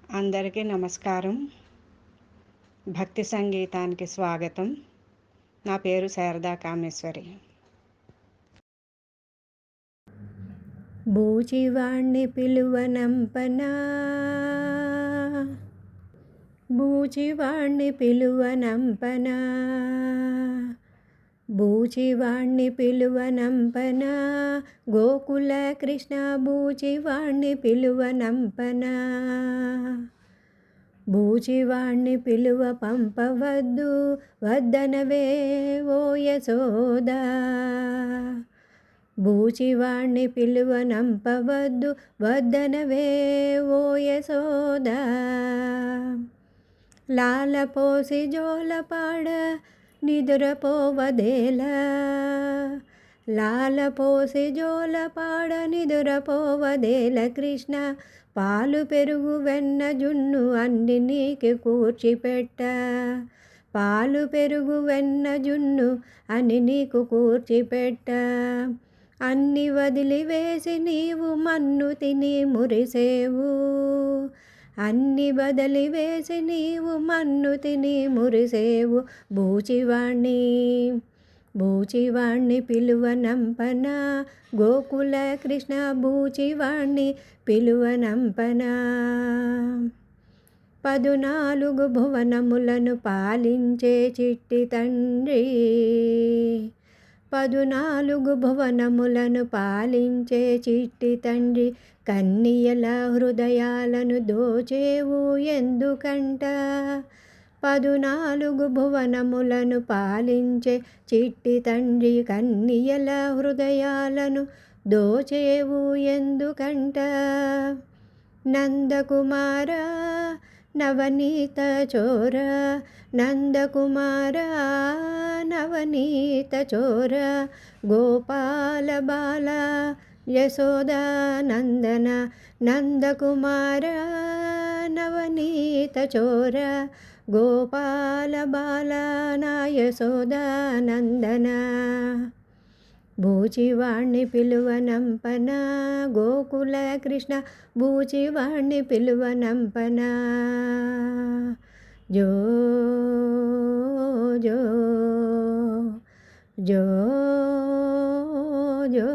అందరికీ నమస్కారం. భక్తి సంగీతానికి స్వాగతం. నా పేరు శారదా కామేశ్వరి. బూచివాణ్ణి పిలువనంపనా, బూచివాణ్ణి పిలువనంపనా, బూచివాణ్ణి పిలువనంపనా, గోకుల కృష్ణ బూచివాణ్ణి పిలువనంపనా. బూచివాణ్ణి పిలువ పంపవద్దు వద్దనవే ఓ యశోదా. బూచివాణ్ణి పిలువ నంపవద్దు వద్దనవే ఓ యశోదా. లాలపోసి జోలపాడ నిదురపోవదేలా, లాలపోసి జోలపాడ నిదురపోవదేల కృష్ణ. పాలు పెరుగు వెన్న జున్ను అన్ని నీకు కూర్చిపెట్ట, పాలు పెరుగు వెన్న జున్ను అని నీకు కూర్చిపెట్ట. అన్ని వదిలివేసి నీవు మన్ను తిని మురిసేవు, అన్ని వదిలివేసి నీవు మన్ను తిని మురిసేవు. బూచివాణ్ణి బూచివాణ్ణి పిలువనంపనా, గోకుల కృష్ణ బూచివాణ్ణి పిలువనంపనా. 14 భువనములను పాలించే చిట్టి తండ్రి, 14 భువనములను పాలించే చిట్టి తండ్రి. కన్నియల హృదయాలను దోచేవు ఎందుకంట, 14 భువనములను పాలించే చిట్టి తండ్రి. కన్నియల హృదయాలను దోచేవు ఎందుకంట. నందకుమార నవనీత చోర, నందకుమార నవనీత చోర. గోపాల బాల యశోదా నందన, నందకుమార నవనీత చోర. గోపాల బాల నా యశోదా నందన. బూచివాణ్ణి పిలువనంపనా, గోకుల కృష్ణ బూచివాణ్ణి పిలువనంపనా. జో జో జో జో